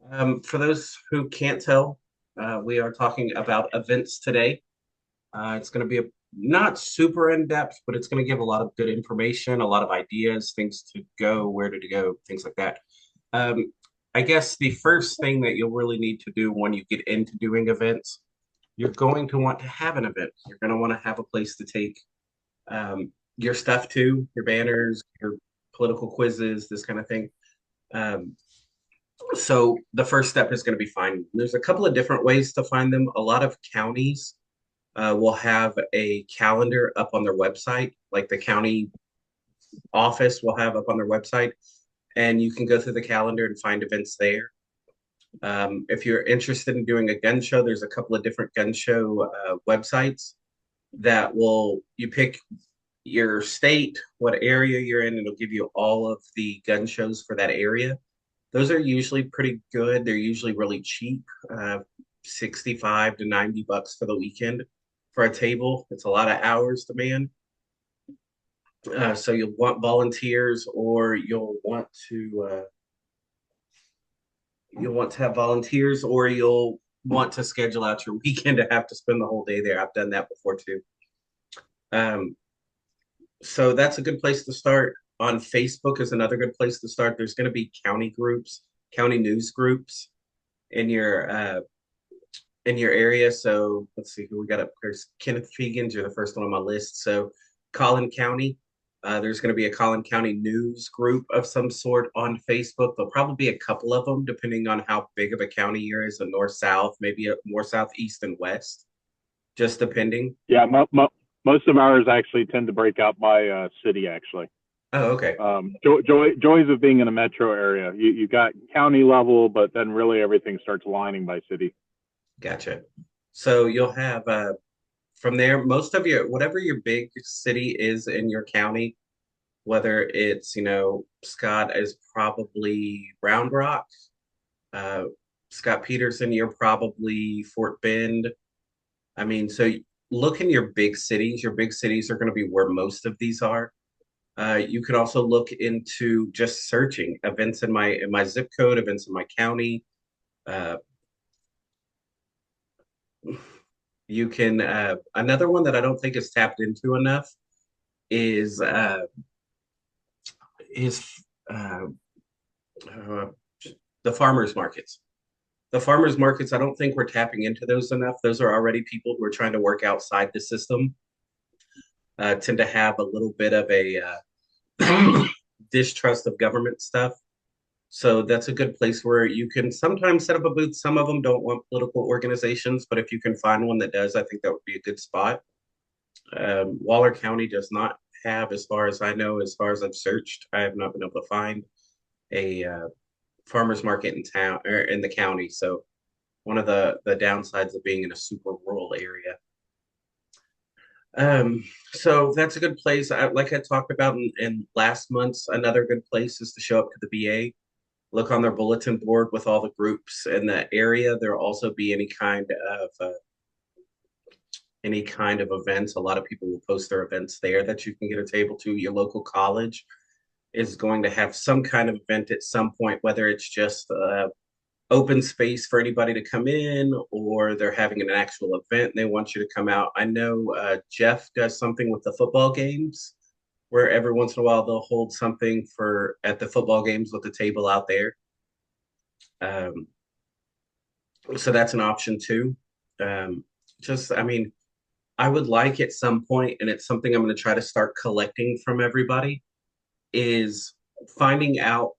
For those who can't tell, we are talking about events today. It's going to be not super in depth, but it's going to give a lot of good information, a lot of ideas, things to go, where to go, things like that. Um, I guess the first thing that you'll really need to do when you get into doing events, you're going to want to have an event. You're going to want to have a place to take your stuff to, your banners, your political quizzes, this kind of thing. Um, so the first step is going to be finding. There's a couple of different ways to find them. A lot of counties will have a calendar up on their website, like the county office will have up on their website, and you can go through the calendar and find events there. If you're interested in doing a gun show, there's a couple of different gun show websites that will you pick your state, what area you're in, and it'll give you all of the gun shows for that area. Those are usually pretty good. They're usually really cheap, 65 to 90 bucks for the weekend for a table. It's a lot of hours to man. So you'll want volunteers or you'll want to have volunteers or you'll want to schedule out your weekend to have to spend the whole day there. I've done that before too. Um, so that's a good place to start. On Facebook is another good place to start. There's going to be county groups, county news groups in your area. So let's see who we got up. There's Kenneth Fegans. You're the first one on my list. So Collin County. There's going to be a Collin County news group of some sort on Facebook. There'll probably be a couple of them, depending on how big of a county you're is, a north south, maybe a more southeast and west, just depending. Yeah, most of ours actually tend to break out by city. Actually, Oh, okay. joys of being in a metro area. You got county level, but then really everything starts lining by city. Gotcha. So you'll have from there, most of your whatever your big city is in your county, whether it's, Scott is probably Round Rock, uh, Scott Peterson, you're probably Fort Bend. I mean, so look in your big cities. Your big cities are going to be where most of these are. You could also look into just searching events in my zip code, events in my county. Uh, you can another one that I don't think is tapped into enough is uh, is uh, uh, the farmers markets. The farmers markets, I don't think we're tapping into those enough. Those are already people who are trying to work outside the system, tend to have a little bit of a distrust of government stuff. So that's a good place where you can sometimes set up a booth. Some of them don't want political organizations, but if you can find one that does, I think that would be a good spot. Waller County does not have, as far as I know, as far as I've searched, I have not been able to find a farmers market in town or in the county. So one of the downsides of being in a super rural area. So that's a good place. Like I talked about in last month's, another good place is to show up to the VA, look on their bulletin board with all the groups in the area. There'll also be any kind of events. A lot of people will post their events there that you can get a table to. Your local college is going to have some kind of event at some point, whether it's just open space for anybody to come in or they're having an actual event and they want you to come out. I know Jeff does something with the football games where every once in a while they'll hold something for at the football games with the table out there. Um, so that's an option too. I mean, I would like at some point, and it's something I'm going to try to start collecting from everybody, is finding out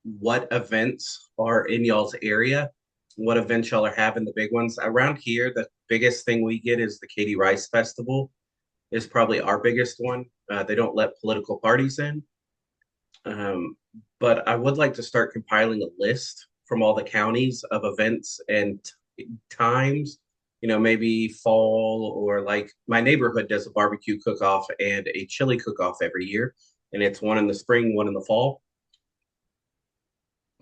what events are in y'all's area, what events y'all are having, the big ones. Around here, the biggest thing we get is the Katie Rice Festival, is probably our biggest one. They don't let political parties in. Um, but I would like to start compiling a list from all the counties of events and times, maybe fall or like my neighborhood does a barbecue cook off and a chili cook off every year. And it's one in the spring, one in the fall.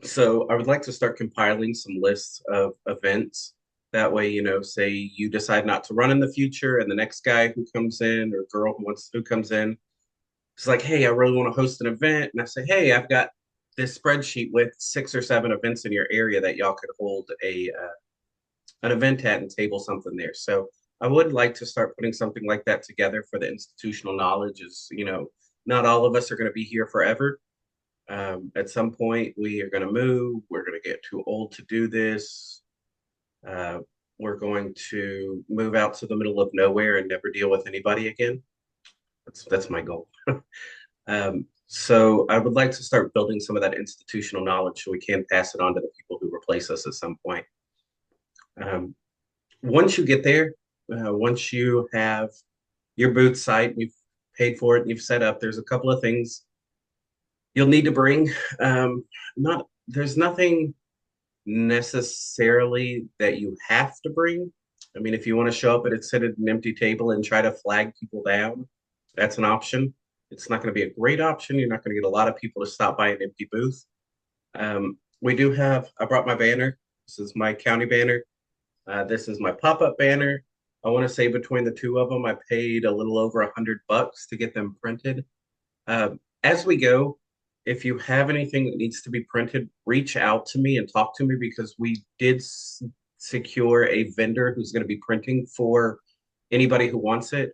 So I would like to start compiling some lists of events. That way, say you decide not to run in the future, and the next guy who comes in or girl who comes in, it's like, hey, I really want to host an event, and I say, hey, I've got this spreadsheet with 6 or 7 events in your area that y'all could hold a an event at and table something there. So I would like to start putting something like that together for the institutional knowledge. Is not all of us are going to be here forever. At some point, we are going to move. We're going to get too old to do this. Uh, we're going to move out to the middle of nowhere and never deal with anybody again. That's my goal. So I would like to start building some of that institutional knowledge so we can pass it on to the people who replace us at some point. Um, Once you get there, once you have your booth site, you've paid for it, and you've set up, there's a couple of things you'll need to bring. Not There's nothing necessarily that you have to bring. I mean, if you want to show up and sit at an empty table and try to flag people down, that's an option. It's not going to be a great option. You're not going to get a lot of people to stop by an empty booth. I brought my banner. This is my county banner. This is my pop-up banner. I want to say between the two of them, I paid a little over $100 to get them printed. As we go, if you have anything that needs to be printed, reach out to me and talk to me because we did secure a vendor who's going to be printing for anybody who wants it.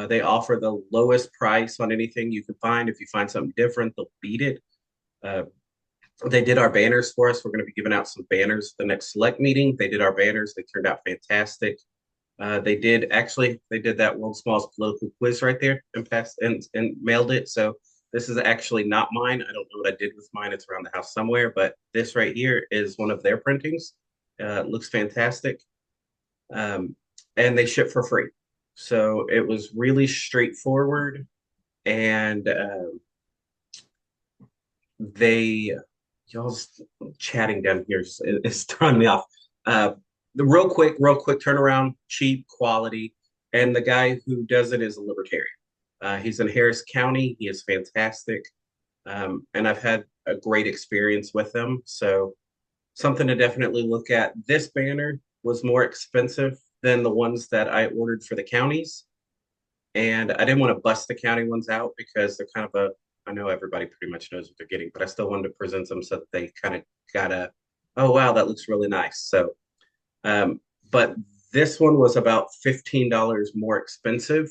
They offer the lowest price on anything you can find. If you find something different, they'll beat it. Uh, they did our banners for us. We're going to be giving out some banners the next select meeting. They did our banners. They turned out fantastic. They did that world's smallest political quiz right there and passed and mailed it. So this is actually not mine. I don't know what I did with mine. It's around the house somewhere, but this right here is one of their printings. It looks fantastic. And they ship for free. So it was really straightforward and they y'all's chatting down here is throwing me off. The real quick turnaround, cheap quality, and the guy who does it is a libertarian. He's in Harris County. He is fantastic, and I've had a great experience with them. So something to definitely look at. This banner was more expensive than the ones that I ordered for the counties, and I didn't want to bust the county ones out because they're kind of a I know everybody pretty much knows what they're getting, but I still wanted to present them so that they kind of got oh wow, that looks really nice. So, but this one was about $15 more expensive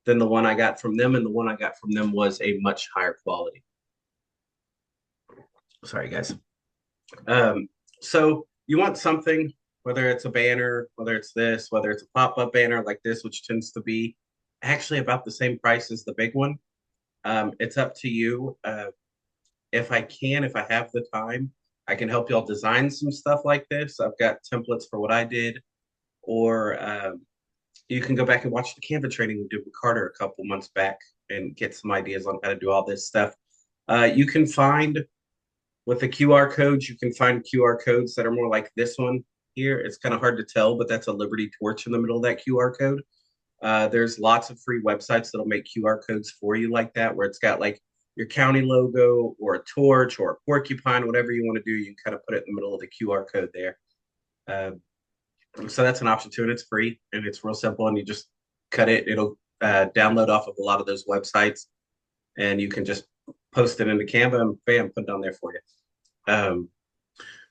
than the one I got from them, and the one I got from them was a much higher quality. Sorry, guys. So you want something, whether it's a banner, whether it's this, whether it's a pop-up banner like this, which tends to be actually about the same price as the big one. It's up to you. If I have the time, I can help y'all design some stuff like this. I've got templates for what I did, or you can go back and watch the Canva training we did with Carter a couple months back and get some ideas on how to do all this stuff. You can find with the QR codes, you can find QR codes that are more like this one here. It's kind of hard to tell, but that's a Liberty torch in the middle of that QR code. There's lots of free websites that'll make QR codes for you like that, where it's got like your county logo or a torch or a porcupine, whatever you want to do. You can kind of put it in the middle of the QR code there. So that's an option too, and it's free and it's real simple. And you just cut it. It'll download off of a lot of those websites, and you can just post it into Canva and bam, put it on there for you.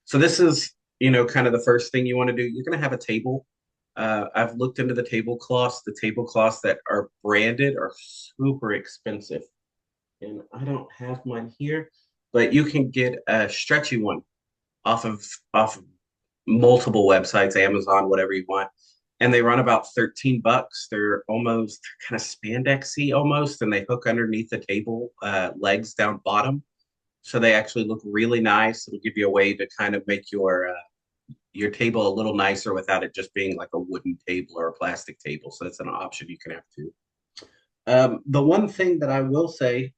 So this is, kind of the first thing you want to do. You're going to have a table. I've looked into the tablecloths. The tablecloths that are branded are super expensive. And I don't have mine here, but you can get a stretchy one off of multiple websites, Amazon, whatever you want. And they run about $13. They're kind of spandexy almost, and they hook underneath the table legs down bottom. So they actually look really nice. It'll give you a way to kind of make your table a little nicer without it just being like a wooden table or a plastic table. So that's an option you can have too. The one thing that I will say,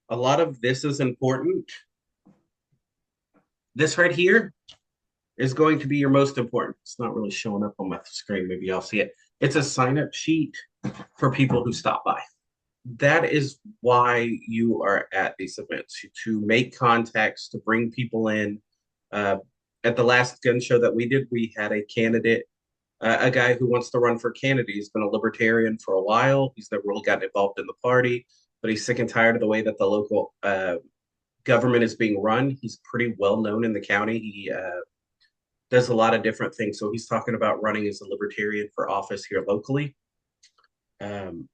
a lot of this is important. This right here is going to be your most important. It's not really showing up on my screen. Maybe I'll see it. It's a sign-up sheet for people who stop by. That is why you are at these events, to make contacts, to bring people in. At the last gun show that we did, we had a candidate, a guy who wants to run for candidate. He's been a libertarian for a while. He's never really gotten involved in the party, but he's sick and tired of the way that the local government is being run. He's pretty well known in the county. He does a lot of different things. So he's talking about running as a libertarian for office here locally. Um,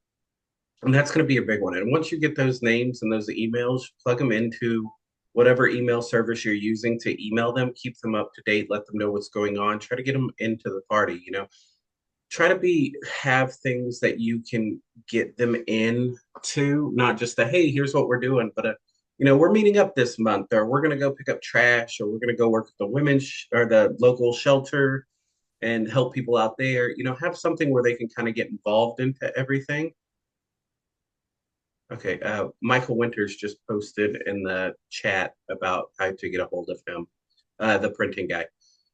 and that's going to be a big one. And once you get those names and those emails, plug them into whatever email service you're using to email them, keep them up to date, let them know what's going on, try to get them into the party, try to have things that you can get them into, not just a hey, here's what we're doing, but we're meeting up this month, or we're going to go pick up trash, or we're going to go work at the or the local shelter and help people out there. Have something where they can kind of get involved into everything. Okay, Michael Winters just posted in the chat about how to get a hold of him, the printing guy.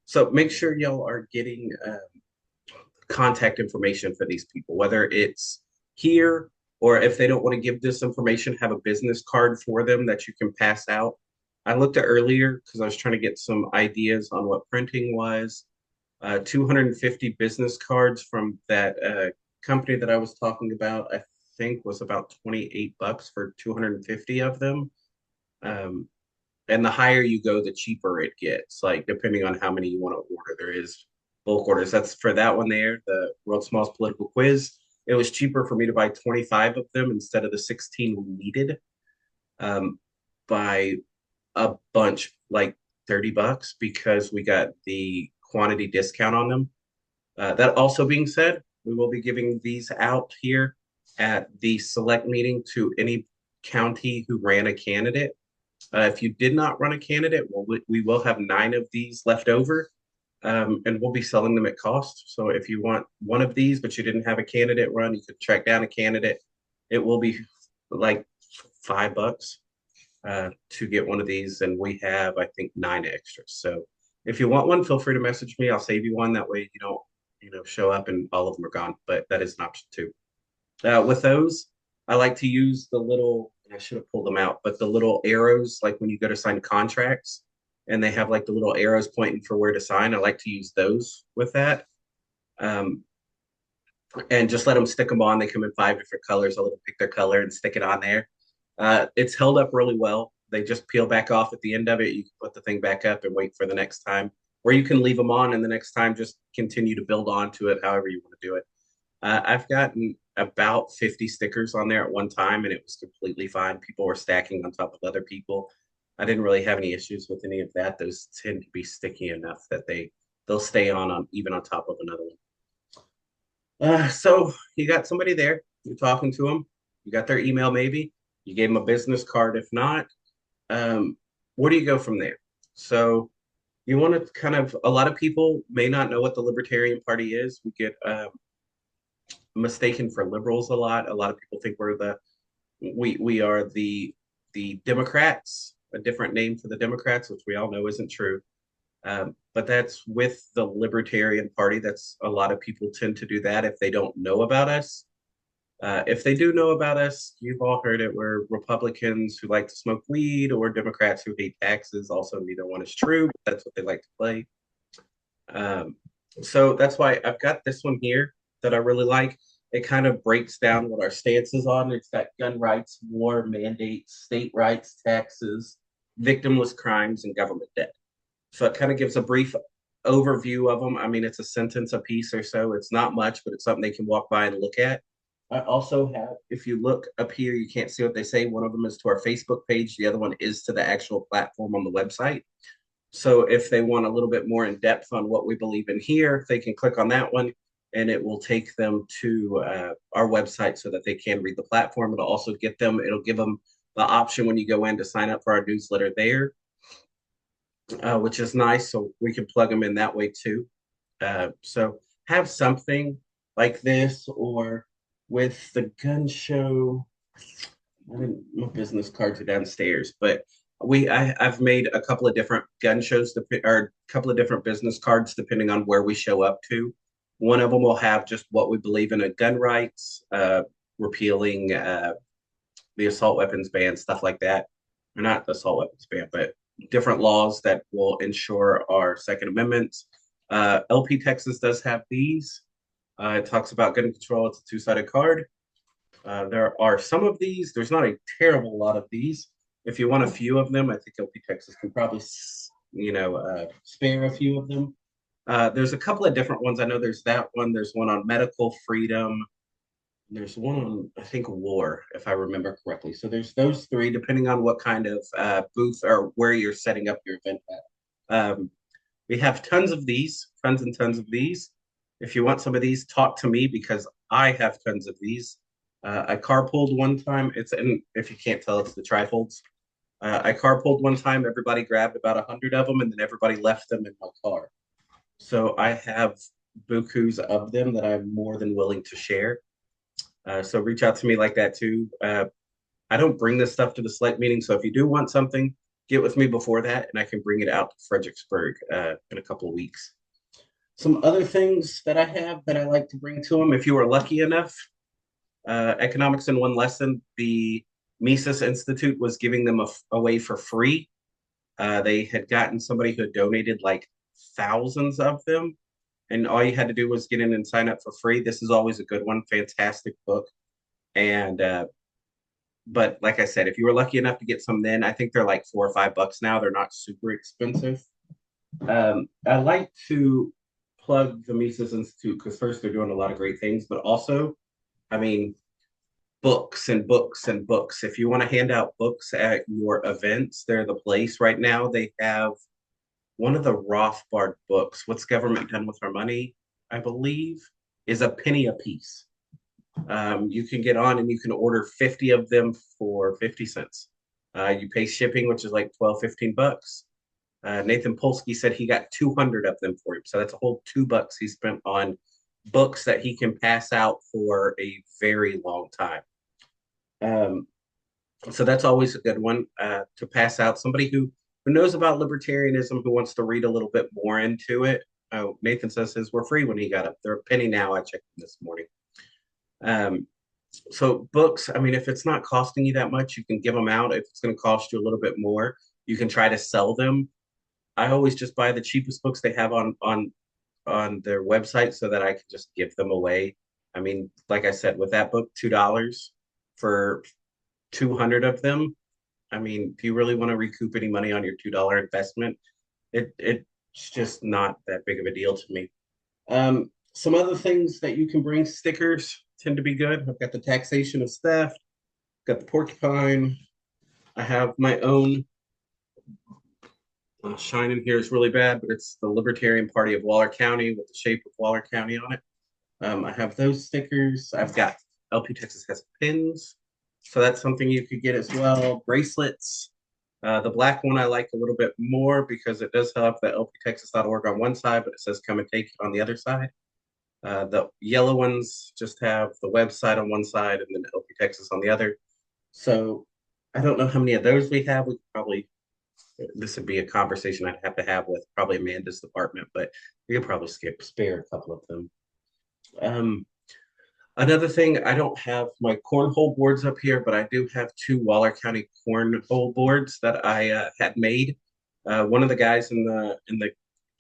So make sure y'all are getting contact information for these people, whether it's here or if they don't want to give this information, have a business card for them that you can pass out. I looked at earlier because I was trying to get some ideas on what printing was. 250 business cards from that company that I was talking about, I think was about $28 for 250 of them. And the higher you go, the cheaper it gets, like depending on how many you want to order. There is bulk orders. That's for that one there, the World's Smallest Political Quiz. It was cheaper for me to buy 25 of them instead of the 16 we needed, by a bunch, like $30, because we got the quantity discount on them. That also being said, we will be giving these out here at the select meeting to any county who ran a candidate. If you did not run a candidate, we will have 9 of these left over, and we'll be selling them at cost. So if you want one of these, but you didn't have a candidate run, you could track down a candidate. It will be like $5 to get one of these, and we have, I think, 9 extras. So if you want one, feel free to message me. I'll save you one. That way you don't, show up and all of them are gone. But that is an option too. With those, I like to use the little, I should have pulled them out, but the little arrows, like when you go to sign contracts and they have like the little arrows pointing for where to sign. I like to use those with that. Um, and just let them stick them on. They come in 5 different colors. I'll let them pick their color and stick it on there. It's held up really well. They just peel back off at the end of it. You can put the thing back up and wait for the next time, or you can leave them on and the next time just continue to build onto it, however you want to do it. I've gotten about 50 stickers on there at one time, and it was completely fine. People were stacking on top of other people. I didn't really have any issues with any of that. Those tend to be sticky enough that they'll stay on even on top of another one. So you got somebody there, you're talking to them, you got their email maybe, you gave them a business card. If not, where do you go from there? So you want to a lot of people may not know what the Libertarian Party is. We get mistaken for liberals a lot. A lot of people think we are the Democrats, a different name for the Democrats, which we all know isn't true. But that's with the Libertarian Party. That's a lot of people tend to do that if they don't know about us. If they do know about us, you've all heard it. We're Republicans who like to smoke weed, or Democrats who hate taxes. Also, neither one is true, but that's what they like to play. So that's why I've got this one here that I really like. It kind of breaks down what our stance is on. It's got gun rights, war, mandates, state rights, taxes, victimless crimes, and government debt. So it kind of gives a brief overview of them. I mean, it's a sentence a piece or so. It's not much, but it's something they can walk by and look at. I also have, if you look up here, you can't see what they say. One of them is to our Facebook page. The other one is to the actual platform on the website. So if they want a little bit more in depth on what we believe in here, they can click on that one and it will take them to our website so that they can read the platform. It'll also it'll give them the option when you go in to sign up for our newsletter there, which is nice. So we can plug them in that way too. So have something like this, or with the gun show. My business cards are downstairs, but I've made a couple of different gun shows or a couple of different business cards depending on where we show up to. One of them will have just what we believe in gun rights, repealing the assault weapons ban, stuff like that. Or not the assault weapons ban, but different laws that will ensure our Second Amendments. LP Texas does have these. It talks about gun control. It's a two-sided card. There are some of these. There's not a terrible lot of these. If you want a few of them, I think LP Texas can probably, spare a few of them. There's a couple of different ones. I know there's that one. There's one on medical freedom. There's one on, I think, war, if I remember correctly. So there's those three, depending on what kind of booth or where you're setting up your event at. We have tons of these, tons and tons of these. If you want some of these, talk to me because I have tons of these. I carpooled one time. And if you can't tell, it's the trifolds. I carpooled one time. Everybody grabbed about 100 of them, and then everybody left them in my car. So I have bukus of them that I'm more than willing to share. So reach out to me like that too. I don't bring this stuff to the select meeting. So if you do want something, get with me before that, and I can bring it out to Fredericksburg in a couple of weeks. Some other things that I have that I like to bring to them, if you are lucky enough, Economics in One Lesson, the Mises Institute was giving them away for free. They had gotten somebody who had donated like thousands of them, and all you had to do was get in and sign up for free. This is always a good one, fantastic book. And but like I said, if you were lucky enough to get some then, I think they're like $4 or $5 now. They're not super expensive. I like to plug the Mises Institute because first they're doing a lot of great things, but also, I mean, books and books and books. If you want to hand out books at your events, they're the place right now. They have one of the Rothbard books, What's Government Done with Our Money, I believe, is a penny a piece. You can get on and you can order 50 of them for 50 cents. You pay shipping, which is like 12, $15. Nathan Polsky said he got 200 of them for him. So that's a whole $2 he spent on books that he can pass out for a very long time. So that's always a good one to pass out. Somebody who knows about libertarianism, who wants to read a little bit more into it. Nathan says his were free when he got up. They're a penny now. I checked them this morning. So books, I mean, if it's not costing you that much, you can give them out. If it's going to cost you a little bit more, you can try to sell them. I always just buy the cheapest books they have on their website so that I can just give them away. I mean, like I said, with that book, $2 for 200 of them. I mean, if you really want to recoup any money on your $2 investment, it's just not that big of a deal to me. Some other things that you can bring, stickers tend to be good. I've got the taxation of theft, got the porcupine. I have my own. Shine in here is really bad, but it's the Libertarian Party of Waller County with the shape of Waller County on it. I have those stickers. I've got LP Texas has pins, so that's something you could get as well. Bracelets. The black one I like a little bit more because it does have the lptexas.org on one side, but it says come and take it on the other side. The yellow ones just have the website on one side and then LP Texas on the other. So I don't know how many of those we have. We could probably, this would be a conversation I'd have to have with probably Amanda's department, but we could probably spare a couple of them. Another thing, I don't have my cornhole boards up here, but I do have two Waller County cornhole boards that I had made. One of the guys in the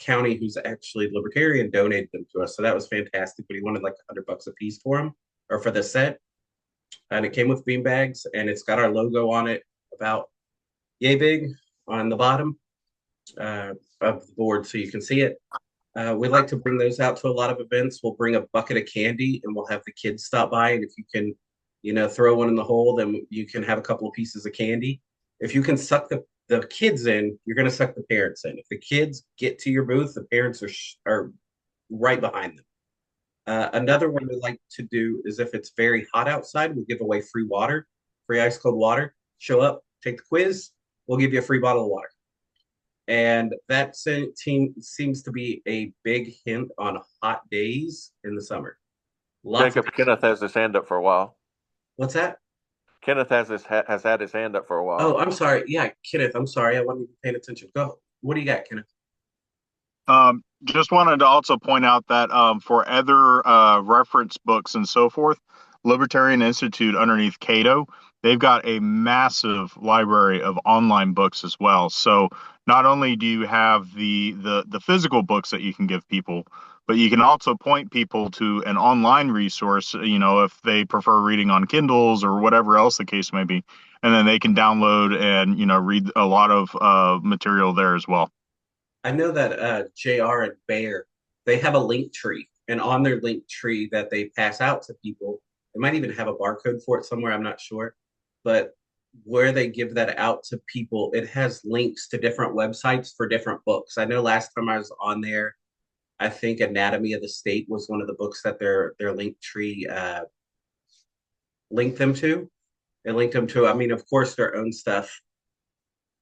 county who's actually libertarian donated them to us, so that was fantastic. But he wanted like $100 a piece for them or for the set, and it came with bean bags, and it's got our logo on it about yay big on the bottom of the board, so you can see it. We like to bring those out to a lot of events. We'll bring a bucket of candy and we'll have the kids stop by. And if you can, throw one in the hole, then you can have a couple of pieces of candy. If you can suck the kids in, you're going to suck the parents in. If the kids get to your booth, the parents are right behind them. Another one we like to do is if it's very hot outside, we'll give away free water, free ice cold water. Show up, take the quiz, we'll give you a free bottle of water. And that seems to be a big hint on hot days in the summer. Jacob, Kenneth has his hand up for a while. What's that? Kenneth has had his hand up for a while. Oh, I'm sorry. Yeah, Kenneth, I'm sorry. I wasn't even paying attention. Go. What do you got, Kenneth? Just wanted to also point out that for other reference books and so forth, Libertarian Institute underneath Cato, they've got a massive library of online books as well. So not only do you have the physical books that you can give people, but you can also point people to an online resource, if they prefer reading on Kindles or whatever else the case may be. and then they can download and read a lot of material there as well. I know that JR and Bear, they have a link tree, and on their link tree that they pass out to people, they might even have a barcode for it somewhere, I'm not sure. But where they give that out to people, it has links to different websites for different books. I know last time I was on there, I think Anatomy of the State was one of the books that their link tree linked them to. It linked them to, I mean, of course, their own stuff.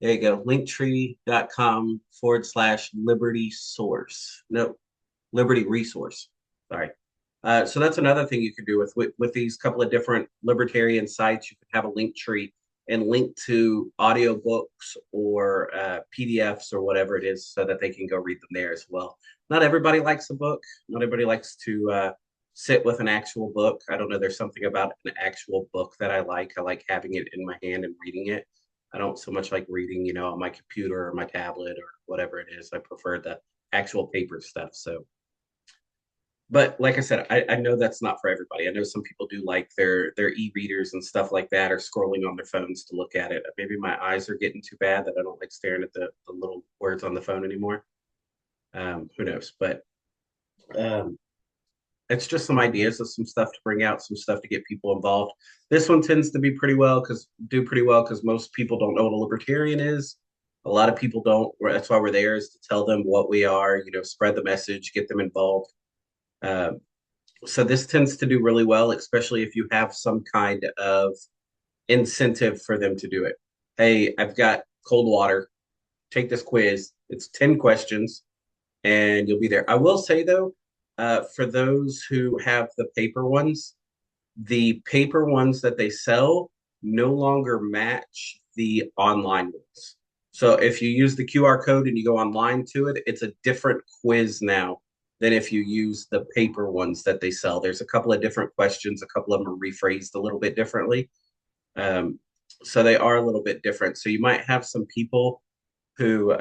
There you go, linktree.com/Liberty Source. No, Liberty Resource. Sorry. So that's another thing you could do with these couple of different libertarian sites. You could have a link tree and link to audiobooks or PDFs or whatever it is so that they can go read them there as well. Not everybody likes a book. Not everybody likes to sit with an actual book. I don't know. There's something about an actual book that I like. I like having it in my hand and reading it. I don't so much like reading, on my computer or my tablet or whatever it is. I prefer the actual paper stuff. So, but like I said, I know that's not for everybody. I know some people do like their e-readers and stuff like that, or scrolling on their phones to look at it. Maybe my eyes are getting too bad that I don't like staring at the little words on the phone anymore. Who knows? But um, it's just some ideas of some stuff to bring out, some stuff to get people involved. This one tends to be do pretty well because most people don't know what a libertarian is. A lot of people don't. That's why we're there, is to tell them what we are. Spread the message, get them involved. Um, so this tends to do really well, especially if you have some kind of incentive for them to do it. Hey, I've got cold water. Take this quiz. It's 10 questions and you'll be there. I will say though, for those who have the paper ones that they sell no longer match the online ones. So if you use the QR code and you go online to it, it's a different quiz now than if you use the paper ones that they sell. There's a couple of different questions. A couple of them are rephrased a little bit differently. Um, so they are a little bit different. So you might have some people who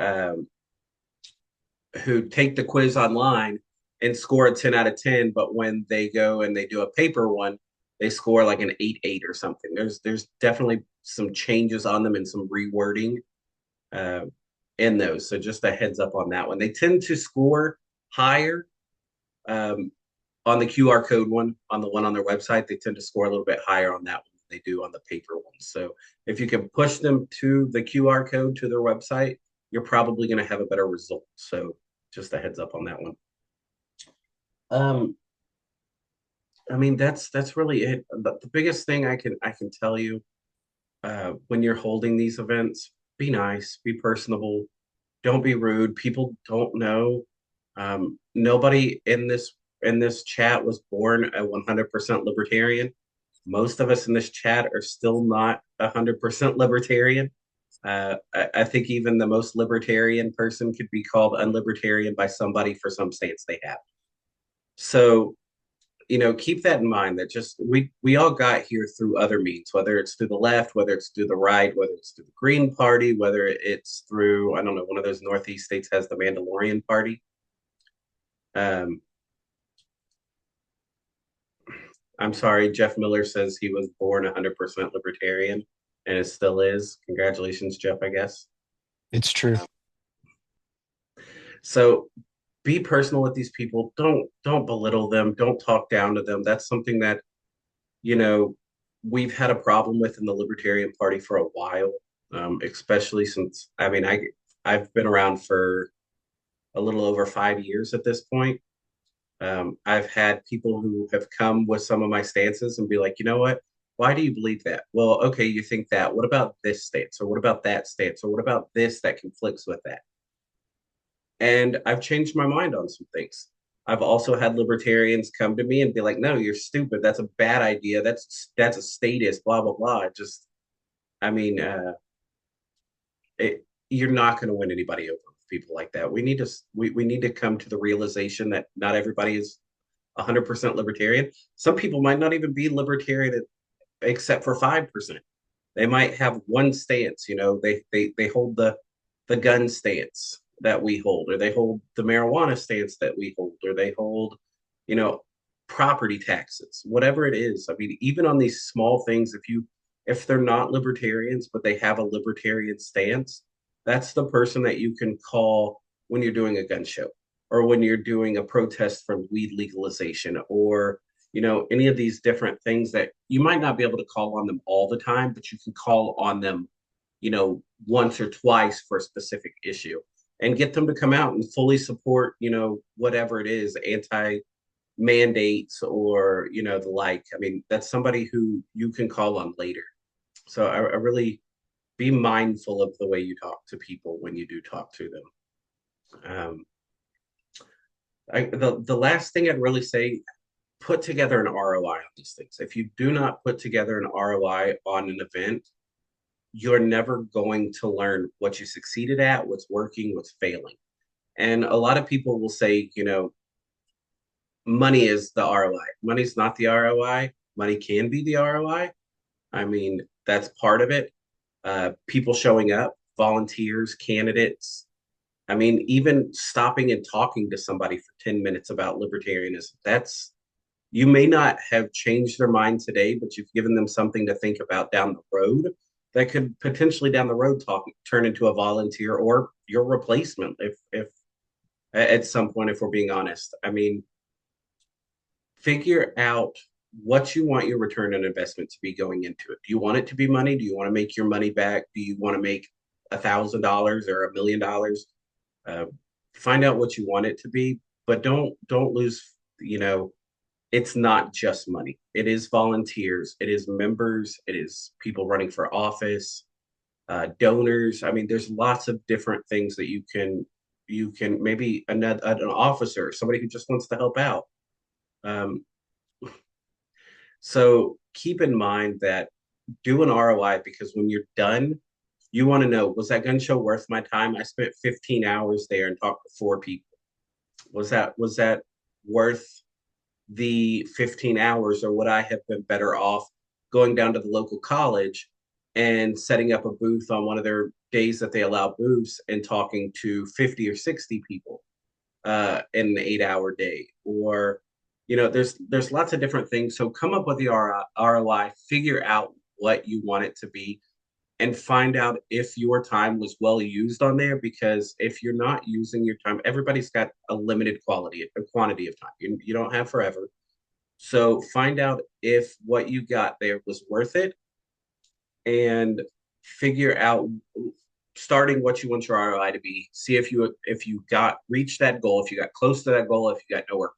take the quiz online and score a 10 out of 10, but when they go and they do a paper one, they score like an 8 or something. There's definitely some changes on them and some rewording uh, in those. So just a heads up on that one. They tend to score higher um, on the QR code one, on the one on their website. They tend to score a little bit higher on that one than they do on the paper one. So if you can push them to the QR code to their website, you're probably going to have a better result. So just a heads up on that one. Um, I mean, that's really it. The biggest thing I can tell you when you're holding these events, be nice, be personable, don't be rude. People don't know. Nobody in this chat was born a 100% libertarian. Most of us in this chat are still not 100% libertarian. I think even the most libertarian person could be called unlibertarian by somebody for some stance they have. So, keep that in mind that just we all got here through other means, whether it's through the left, whether it's through the right, whether it's through the Green Party, whether it's through, I don't know, one of those Northeast states has the Mandalorian Party. Um, I'm sorry, Jeff Miller says he was born 100% libertarian and it still is. Congratulations, Jeff, I guess. It's true. So be personal with these people. Don't belittle them. Don't talk down to them. That's something that, you know, we've had a problem with in the Libertarian Party for a while, especially since, I mean, I've been around for a little over 5 years at this point. I've had people who have come with some of my stances and be like, you know what? Why do you believe that? Well, okay, you think that. What about this stance? Or what about that stance? Or what about this that conflicts with that? And I've changed my mind on some things. I've also had libertarians come to me and be like, no, you're stupid. That's a bad idea. That's a statist, blah, blah, blah. Just, I mean, you're not going to win anybody over with people like that. We need to come to the realization that not everybody is 100% libertarian. Some people might not even be libertarian except for 5%. They might have one stance, they hold the gun stance that we hold, or they hold the marijuana stance that we hold, or they hold, property taxes, whatever it is. I mean, even on these small things, if you if they're not libertarians, but they have a libertarian stance, that's the person that you can call when you're doing a gun show or when you're doing a protest for weed legalization or any of these different things that you might not be able to call on them all the time, but you can call on them, once or twice for a specific issue and get them to come out and fully support, whatever it is, anti mandates or, the like. I mean, that's somebody who you can call on later. So I really be mindful of the way you talk to people when you do talk to them. The last thing I'd really say, put together an ROI on these things. If you do not put together an ROI on an event, you're never going to learn what you succeeded at, what's working, what's failing. And a lot of people will say, money is the ROI. Money's not the ROI. Money can be the ROI. I mean, that's part of it. People showing up, volunteers, candidates. I mean, even stopping and talking to somebody for 10 minutes about libertarianism. You may not have changed their mind today, but you've given them something to think about down the road that could potentially down the road turn into a volunteer or your replacement if at some point, if we're being honest. I mean, figure out what you want your return on investment to be going into it. Do you want it to be money? Do you want to make your money back? Do you want to make $1,000 or $1,000,000? Find out what you want it to be, but don't lose, it's not just money. It is volunteers, it is members, it is people running for office, donors. I mean, there's lots of different things that you can maybe an officer, somebody who just wants to help out. So keep in mind that do an ROI, because when you're done, you want to know, was that gun show worth my time? I spent 15 hours there and talked to 4 people. Was that worth the 15 hours, or would I have been better off going down to the local college and setting up a booth on one of their days that they allow booths and talking to 50 or 60 people in an 8-hour day? Or, there's lots of different things. So come up with the ROI, figure out what you want it to be, and find out if your time was well used on there. Because if you're not using your time, everybody's got a limited quantity of time. You don't have forever. So find out if what you got there was worth it, and figure out, starting, what you want your ROI to be. See if you reached that goal, if you got close to that goal, if you got nowhere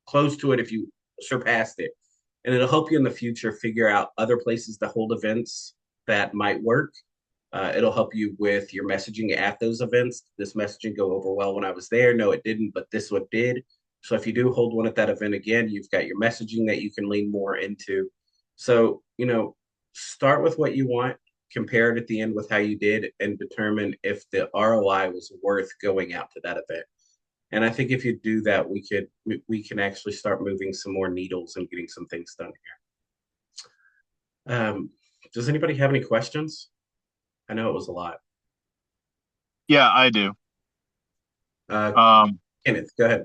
close to it, if you surpassed it. And it'll help you in the future figure out other places to hold events that might work. It'll help you with your messaging at those events. This messaging go over well when I was there. No, it didn't, but this one did. So if you do hold one at that event again, you've got your messaging that you can lean more into. So, start with what you want, compare it at the end with how you did, and determine if the ROI was worth going out to that event. And I think if you do that, we can actually start moving some more needles and getting some things done here. Does anybody have any questions? I know it was a lot. Yeah, I do. Kenneth, go ahead.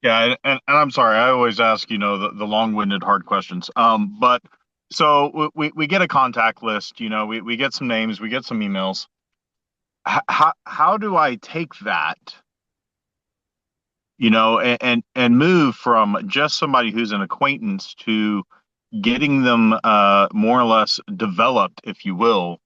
Yeah, and I'm sorry, I always ask, the long-winded hard questions. But so we get a contact list, we get some names, we get some emails. How do I take that, and move from just somebody who's an acquaintance to getting them more or less developed, if you will,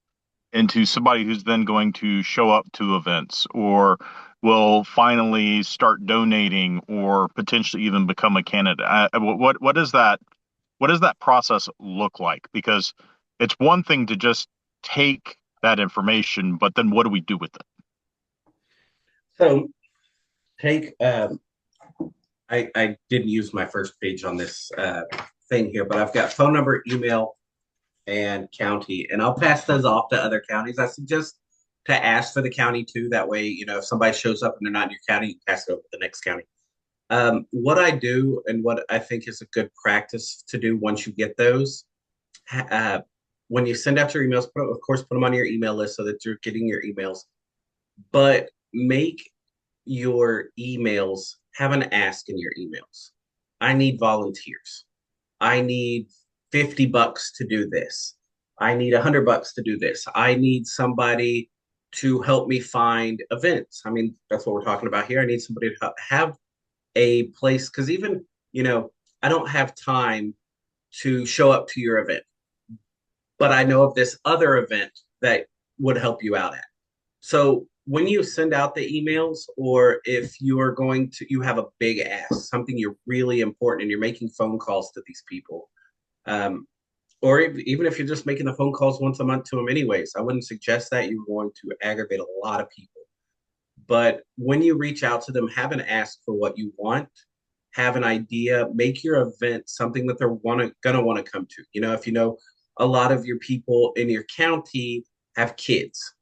into somebody who's then going to show up to events, or will finally start donating, or potentially even become a candidate? What does that process look like? Because it's one thing to just take that information, but then what do we do with it? So take I didn't use my first page on this thing here, but I've got phone number, email, and county, and I'll pass those off to other counties. I suggest to ask for the county too. That way, if somebody shows up and they're not in your county, you pass it over to the next county. What I do, and what I think is a good practice to do once you get those, when you send out your emails, of course, put them on your email list so that you're getting your emails. But make your emails have an ask in your emails. I need volunteers. I need $50 to do this. I need $100 to do this. I need somebody to help me find events. I mean, that's what we're talking about here. I need somebody to have a place because even, you know, I don't have time to show up to your event, but I know of this other event that would help you out at. So when you send out the emails, or if you are going to, you have a big ask, something you're really important, and you're making phone calls to these people, um, or even if you're just making the phone calls once a month to them, anyways, I wouldn't suggest that. You're going to aggravate a lot of people. But when you reach out to them, have an ask for what you want, have an idea, make your event something that they're gonna want to come to. You know, if you know a lot of your people in your county have kids,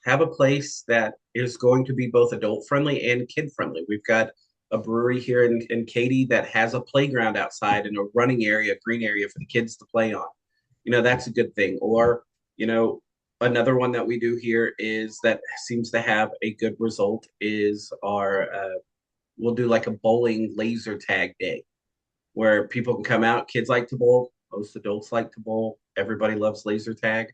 have a place that is going to be both adult friendly and kid friendly. We've got a brewery here in Katy that has a playground outside and a running area, green area for the kids to play on. You know, that's a good thing. Or, you know, another one that we do here is that seems to have a good result is our, we'll do like a bowling laser tag day where people can come out. Kids like to bowl, most adults like to bowl. Everybody loves laser tag.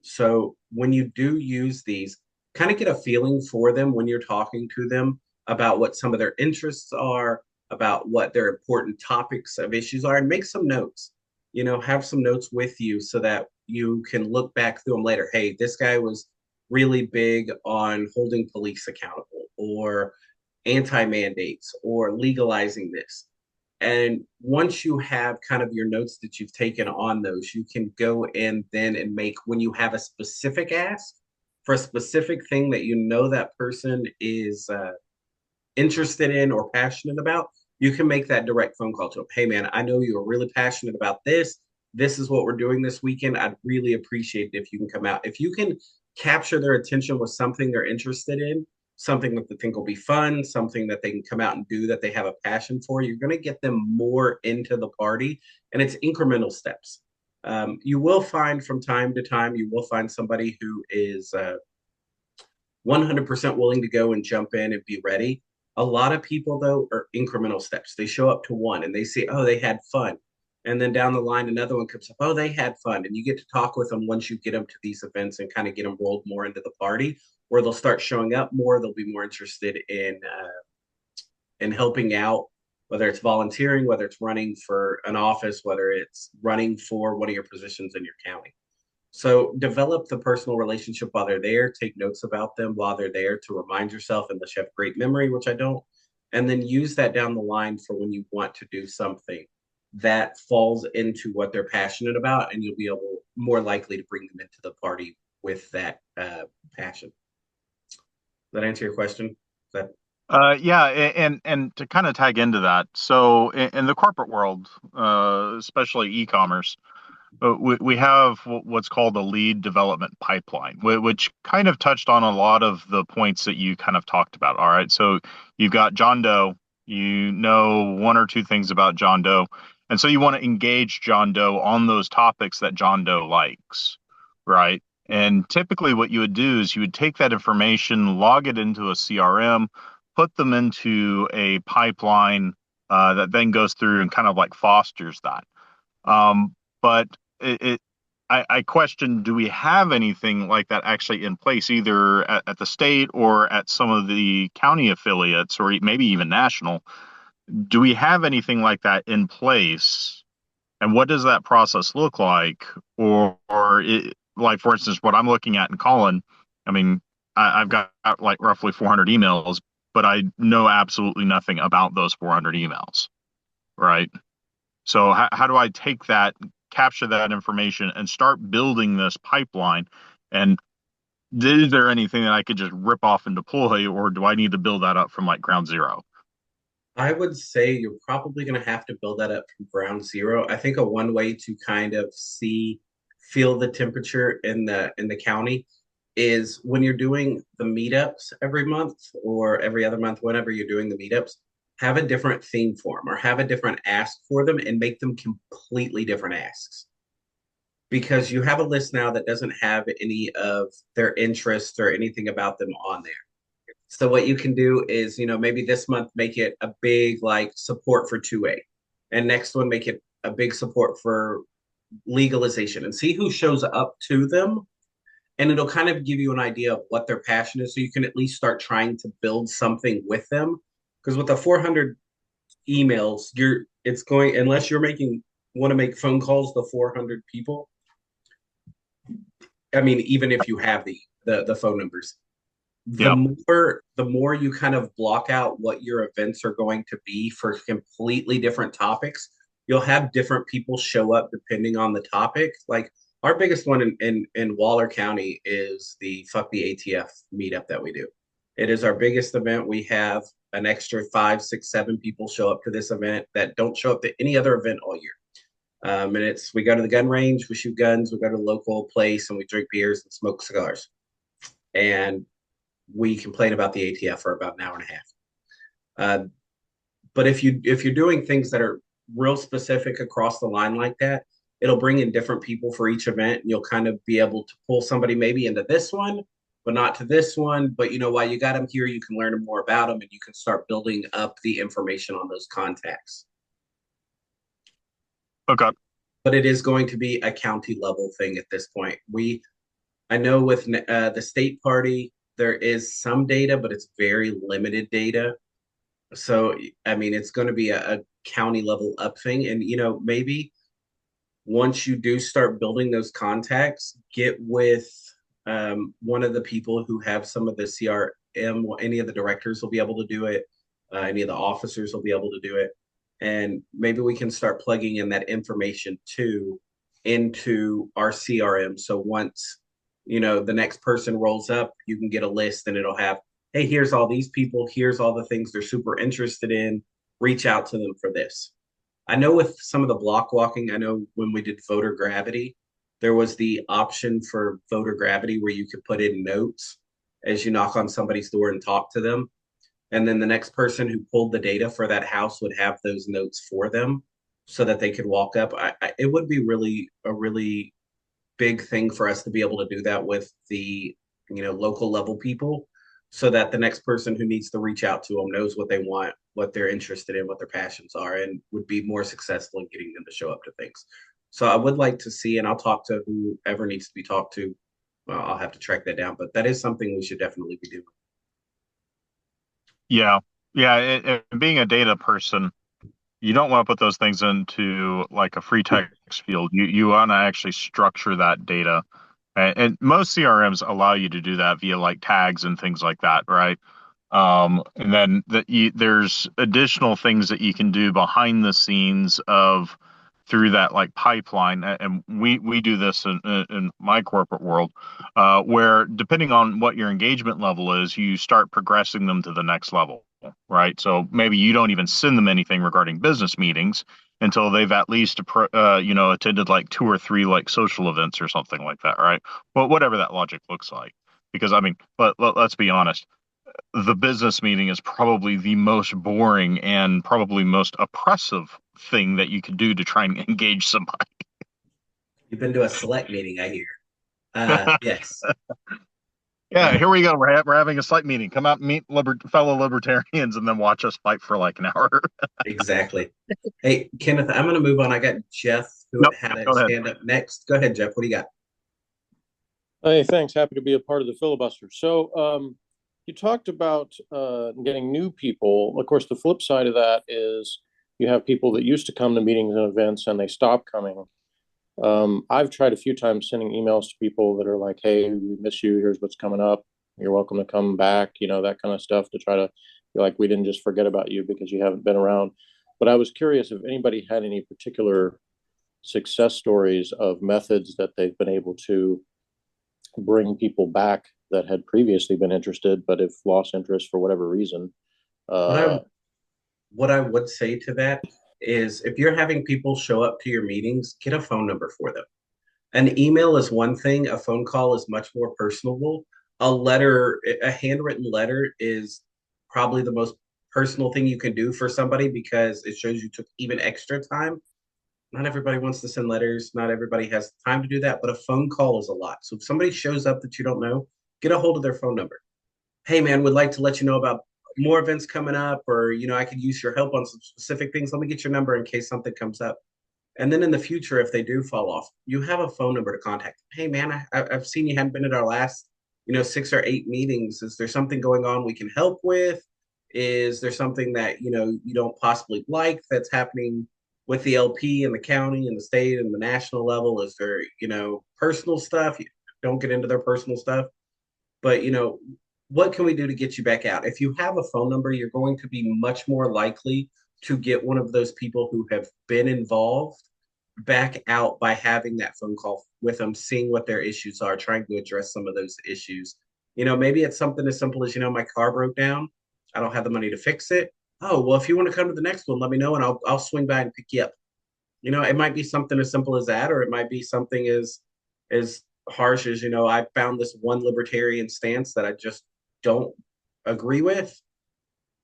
So when you do use these, kind of get a feeling for them when you're talking to them about what some of their interests are, about what their important topics of issues are, and make some notes. You know, have some notes with you so that you can look back through them later. Hey, this guy was really big on holding police accountable or anti-mandates or legalizing this. And once you have kind of your notes that you've taken on those, you can go in then and make, when you have a specific ask for a specific thing that you know that person is interested in or passionate about, you can make that direct phone call to them. Hey, man, I know you are really passionate about this. This is what we're doing this weekend. I'd really appreciate it if you can come out. If you can capture their attention with something they're interested in, something that they think will be fun, something that they can come out and do that they have a passion for, you're going to get them more into the party. And it's incremental steps. You will find from time to time, you will find somebody who is 100% willing to go and jump in and be ready. A lot of people, though, are incremental steps. They show up to one and they say, oh, they had fun. And then down the line, another one comes up, oh, they had fun. And you get to talk with them once you get them to these events and kind of get them rolled more into the party, where they'll start showing up more. They'll be more interested in helping out, whether it's volunteering, whether it's running for an office, whether it's running for one of your positions in your county. So develop the personal relationship while they're there. Take notes about them while they're there to remind yourself, unless you have great memory, which I don't. And then use that down the line for when you want to do something that falls into what they're passionate about, and you'll be able more likely to bring them into the party with that passion. Does that answer your question? That Yeah, and to kind of tag into that, so in the corporate world, especially e-commerce, we have what's called a lead development pipeline, which kind of touched on a lot of the points that you kind of talked about. All right, so you've got John Doe, you know one or two things about John Doe, and so you want to engage John Doe on those topics that John Doe likes, right? And typically, what you would do is you would take that information, log it into a CRM, put them into a pipeline that then goes through and kind of like fosters that. But it I question, do we have anything like that actually in place, either at the state or at some of the county affiliates, or maybe even national? Do we have anything like that in place? And what does that process look like? Like, for instance, what I'm looking at in Colin, I mean, I've got like roughly 400 emails, but I know absolutely nothing about those 400 emails, right? So how do I take that, capture that information, and start building this pipeline? And is there anything that I could just rip off and deploy, or do I need to build that up from like ground zero? I would say you're probably going to have to build that up from ground zero. I think a one way to kind of feel the temperature in the county is when you're doing the meetups every month or every other month, whenever you're doing the meetups, have a different theme for them or have a different ask for them and make them completely different asks. Because you have a list now that doesn't have any of their interests or anything about them on there. So what you can do is, you know, maybe this month make it a big like support for 2A, and next one make it a big support for legalization and see who shows up to them. And it'll kind of give you an idea of what their passion is. So you can at least start trying to build something with them. Because with the 400 emails, it's going, unless you're want to make phone calls to 400 people. I mean, even if you have the phone numbers, Yeah. the more you kind of block out what your events are going to be for completely different topics, you'll have different people show up depending on the topic. Like our biggest one in Waller County is the Fuck the ATF meetup that we do. It is our biggest event. We have an extra 5, 6, 7 people show up to this event that don't show up to any other event all year. And we go to the gun range, we shoot guns, we go to the local place, and we drink beers and smoke cigars. And we complain about the ATF for about an hour and a half. But if you're doing things that are real specific across the line like that, it'll bring in different people for each event, and you'll kind of be able to pull somebody maybe into this one, but not to this one. But while you got them here, you can learn more about them, and you can start building up the information on those contacts. Okay. But it is going to be a county level thing at this point. I know with the state party, there is some data, but it's very limited data. So, I mean, it's going to be a county level up thing. And, maybe once you do start building those contacts, get with one of the people who have some of the CRM, any of the directors will be able to do it. Any of the officers will be able to do it. And maybe we can start plugging in that information too into our CRM. So once, the next person rolls up, you can get a list and it'll have, hey, here's all these people. Here's all the things they're super interested in. Reach out to them for this. I know with some of the block walking, I know when we did voter gravity, there was the option for voter gravity where you could put in notes as you knock on somebody's door and talk to them. And then the next person who pulled the data for that house would have those notes for them so that they could walk up. It would be a really big thing for us to be able to do that with the local level people, so that the next person who needs to reach out to them knows what they want, what they're interested in, what their passions are, and would be more successful in getting them to show up to things. So I would like to see, and I'll talk to whoever needs to be talked to. I'll have to track that down, but that is something we should definitely be doing. Yeah. Yeah. Being a data person, you don't want to put those things into like a free text field. You want to actually structure that data. And most CRMs allow you to do that via like tags and things like that, right? And then there's additional things that you can do behind the scenes through that like pipeline. And we do this in my corporate world, where depending on what your engagement level is, you start progressing them to the next level, right? So maybe you don't even send them anything regarding business meetings until they've at least attended like 2 or 3 like social events or something like that, right? Well, whatever that logic looks like. Because I mean, let's be honest, the business meeting is probably the most boring and probably most oppressive thing that you could do to try and engage somebody. You've been to a select meeting, I hear. Yes. Yeah, here we go. We're having a select meeting. Come out and meet fellow libertarians and then watch us fight for like an hour. Exactly. Hey, Kenneth, I'm going to move on. I got Jeff who had a stand up next. Go ahead, Jeff. What do you got? Hey, thanks. Happy to be a part of the filibuster. So you talked about getting new people. Of course, the flip side of that is you have people that used to come to meetings and events and they stop coming. I've tried a few times sending emails to people that are like, hey, we miss you. Here's what's coming up. You're welcome to come back, that kind of stuff, to try to be like, we didn't just forget about you because you haven't been around. But I was curious if anybody had any particular success stories of methods that they've been able to bring people back that had previously been interested, but if lost interest for whatever reason. What I would say to that is, if you're having people show up to your meetings, get a phone number for them. An email is one thing. A phone call is much more personable. A handwritten letter is probably the most personal thing you can do for somebody, because it shows you took even extra time. Not everybody wants to send letters. Not everybody has time to do that, but a phone call is a lot. So if somebody shows up that you don't know, get a hold of their phone number. Hey man, would like to let you know about more events coming up, or I could use your help on some specific things. Let me get your number in case something comes up. And then in the future, if they do fall off, you have a phone number to contact. Hey, man, I've seen you hadn't been at our last, 6 or 8 meetings. Is there something going on we can help with? Is there something that, you don't possibly like that's happening with the LP and the county and the state and the national level? Is there, personal stuff? Don't get into their personal stuff. But, what can we do to get you back out? If you have a phone number, you're going to be much more likely to get one of those people who have been involved back out by having that phone call with them, seeing what their issues are, trying to address some of those issues. Maybe it's something as simple as, my car broke down. I don't have the money to fix it. Oh, well, if you want to come to the next one, let me know and I'll swing by and pick you up. It might be something as simple as that, or it might be something as harsh as, I found this one libertarian stance that I just don't agree with,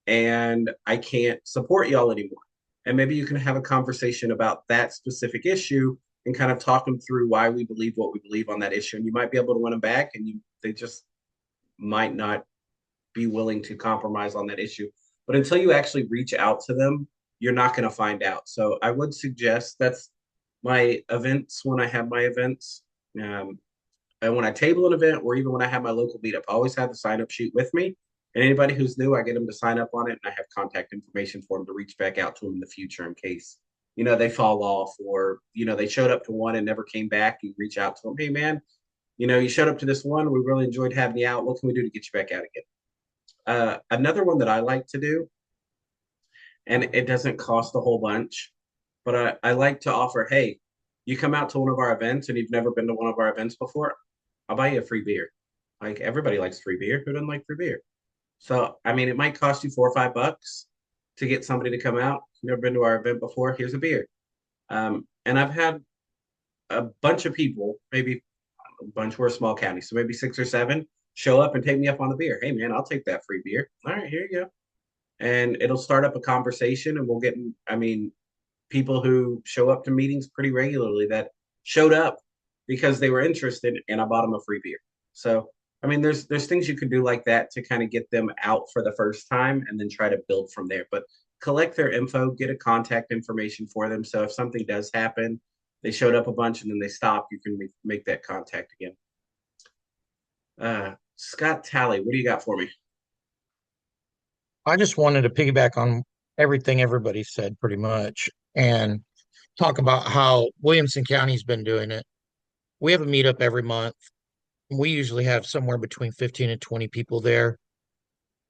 and I can't support y'all anymore. And maybe you can have a conversation about that specific issue and kind of talk them through why we believe what we believe on that issue. And you might be able to win them back, and they just might not be willing to compromise on that issue. But until you actually reach out to them, you're not going to find out. So I would suggest that's my events when I have my events. And when I table an event, or even when I have my local meetup, I always have the sign up sheet with me. And anybody who's new, I get them to sign up on it, and I have contact information for them to reach back out to them in the future in case, they fall off, or, they showed up to one and never came back. You reach out to them. Hey, man, you showed up to this one. We really enjoyed having you out. What can we do to get you back out again? Another one that I like to do, and it doesn't cost a whole bunch, but I like to offer, hey, you come out to one of our events and you've never been to one of our events before, I'll buy you a free beer. Like, everybody likes free beer. Who doesn't like free beer? So, I mean, it might cost you $4 or $5 to get somebody to come out. Never been to our event before. Here's a beer. And I've had a bunch of people, maybe a bunch, we're a small county, so maybe 6 or 7 show up and take me up on the beer. Hey, man, I'll take that free beer. All right, here you go. And it'll start up a conversation, and we'll get, people who show up to meetings pretty regularly that showed up because they were interested, and I bought them a free beer. So, there's things you can do like that to kind of get them out for the first time, and then try to build from there. But collect their info, get a contact information for them. So if something does happen, they showed up a bunch and then they stop, you can make that contact again. Scott Talley, what do you got for me? I just wanted to piggyback on everything everybody said pretty much and talk about how Williamson County's been doing it. We have a meetup every month. We usually have somewhere between 15 and 20 people there.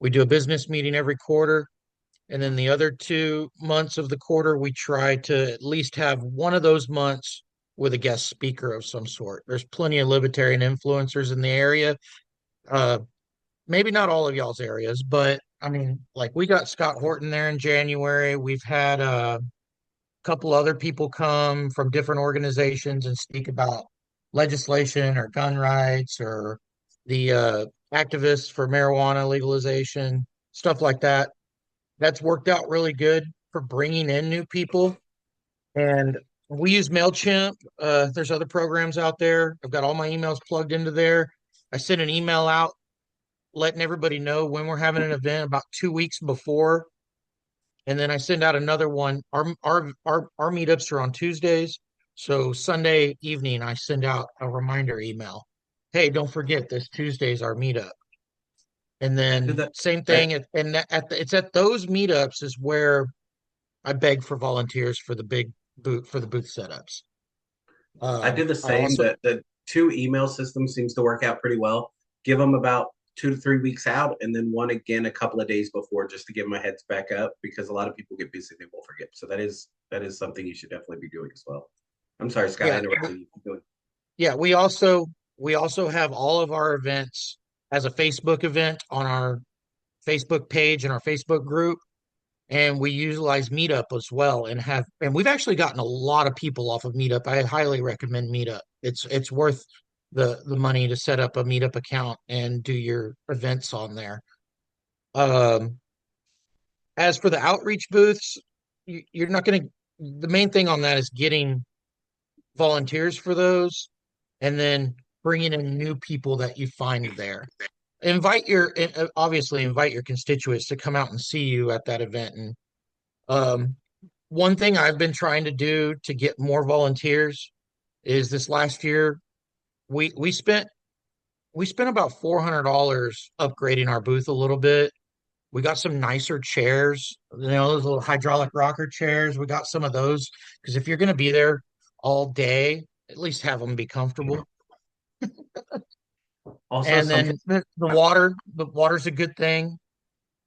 We do a business meeting every quarter. And then the other 2 months of the quarter, we try to at least have one of those months with a guest speaker of some sort. There's plenty of libertarian influencers in the area. Maybe not all of y'all's areas, but like, we got Scott Horton there in January. We've had a couple other people come from different organizations and speak about legislation or gun rights, or the activists for marijuana legalization, stuff like that. That's worked out really good for bringing in new people. And we use MailChimp. There's other programs out there. I've got all my emails plugged into there. I send an email out letting everybody know when we're having an event about 2 weeks before. And then I send out another one. Our meetups are on Tuesdays. So Sunday evening, I send out a reminder email. Hey, don't forget, this Tuesday's our meetup. And then same thing. It's at those meetups is where I beg for volunteers for the booth setups. I did the same. The 2 email system seems to work out pretty well. Give them about 2 to 3 weeks out, and then one again a couple of days before, just to give my heads back up, because a lot of people get busy, they will forget. So that is something you should definitely be doing as well. I'm sorry, Scott, I interrupted you. Keep going. Yeah, we also have all of our events as a Facebook event on our Facebook page and our Facebook group. And we utilize Meetup as well, and we've actually gotten a lot of people off of Meetup. I highly recommend Meetup. It's worth the money to set up a Meetup account and do your events on there. As for the outreach booths, you're not going to. The main thing on that is getting volunteers for those, and then bringing in new people that you find there. Obviously invite your constituents to come out and see you at that event. And one thing I've been trying to do to get more volunteers is this last year we we spent we spent about $400 upgrading our booth a little bit. We got some nicer chairs, those little hydraulic rocker chairs. We got some of those because if you're going to be there all day, at least have them be comfortable. Also, And something. then the water's a good thing.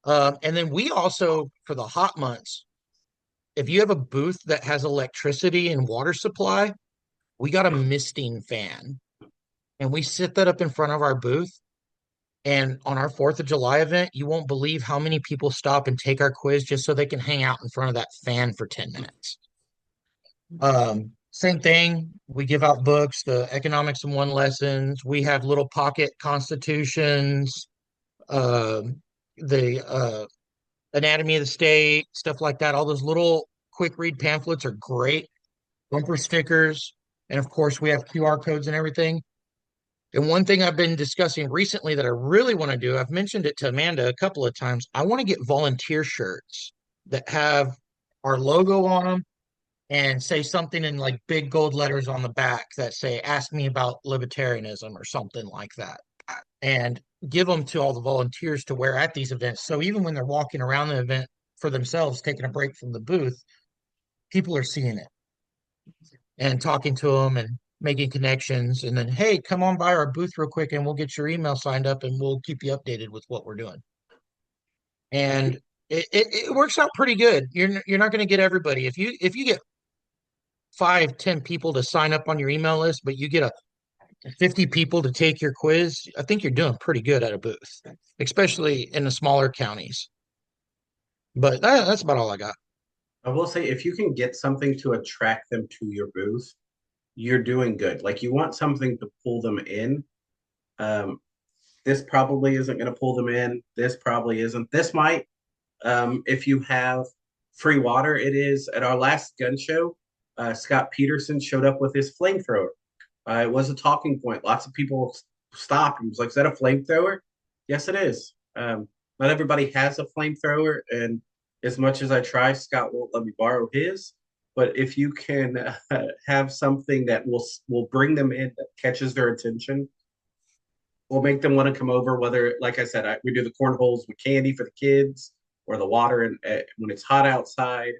And then we also, for the hot months, if you have a booth that has electricity and water supply, we got a misting fan. And we sit that up in front of our booth. And on our 4th of July event, you won't believe how many people stop and take our quiz just so they can hang out in front of that fan for 10 minutes. Same thing. We give out books, the economics in one lessons. We have little pocket constitutions, the anatomy of the state, stuff like that. All those little quick read pamphlets are great. Bumper stickers. And of course, we have QR codes and everything. And one thing I've been discussing recently that I really want to do, I've mentioned it to Amanda a couple of times. I want to get volunteer shirts that have our logo on them and say something in like big gold letters on the back that say, ask me about libertarianism or something like that. And give them to all the volunteers to wear at these events. So even when they're walking around the event for themselves, taking a break from the booth, people are seeing it and talking to them and making connections. And then, hey, come on by our booth real quick and we'll get your email signed up and we'll keep you updated with what we're doing. And it works out pretty good. You're not going to get everybody. If you get 5, 10 people to sign up on your email list, but you get 50 people to take your quiz, I think you're doing pretty good at a booth, especially in the smaller counties. But that's about all I got. I will say, if you can get something to attract them to your booth, you're doing good. Like, you want something to pull them in. Um, this probably isn't going to pull them in. This probably isn't. This might. If you have free water, it is. At our last gun show, Scott Peterson showed up with his flamethrower. It was a talking point. Lots of people stopped and was like, "Is that a flamethrower?" Yes, it is. Not everybody has a flamethrower, and as much as I try, Scott won't let me borrow his. But if you can have something that will bring them in, that catches their attention, will make them want to come over. Whether, like I said, we do the cornholes with candy for the kids, or the water, and when it's hot outside.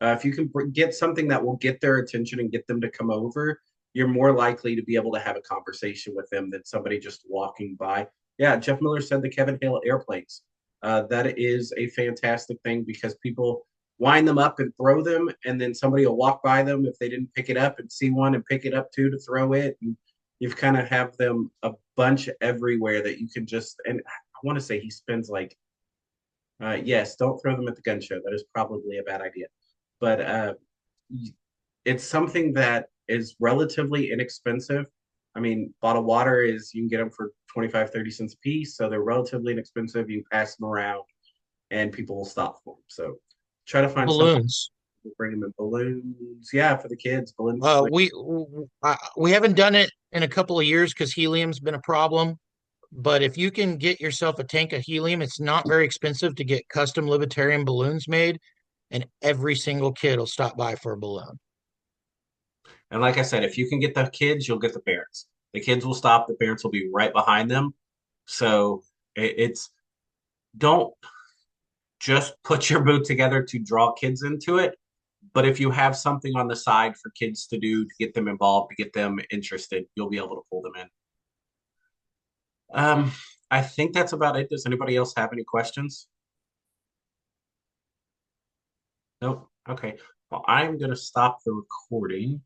If you can get something that will get their attention and get them to come over, you're more likely to be able to have a conversation with them than somebody just walking by. Yeah, Jeff Miller said the Kevin Hale airplanes. That is a fantastic thing because people wind them up and throw them, and then somebody will walk by them if they didn't pick it up and see one and pick it up too to throw it. And you've kind of have them a bunch everywhere that you can just, and I want to say he spends like, yes, don't throw them at the gun show. That is probably a bad idea. But it's something that is relatively inexpensive. I mean, bottled water is, you can get them for 25, 30 cents a piece. So they're relatively inexpensive. You can pass them around and people will stop for them. So try to find something. Balloons. Bring them in balloons. Yeah, for the kids, balloons. We haven't done it in a couple of years because helium's been a problem. But if you can get yourself a tank of helium, it's not very expensive to get custom libertarian balloons made, and every single kid will stop by for a balloon. And like I said, if you can get the kids, you'll get the parents. The kids will stop, the parents will be right behind them. So it's, don't just put your booth together to draw kids into it. But if you have something on the side for kids to do, to get them involved, to get them interested, you'll be able to pull them in. I think that's about it. Does anybody else have any questions? Nope. Okay. Well, I'm going to stop the recording.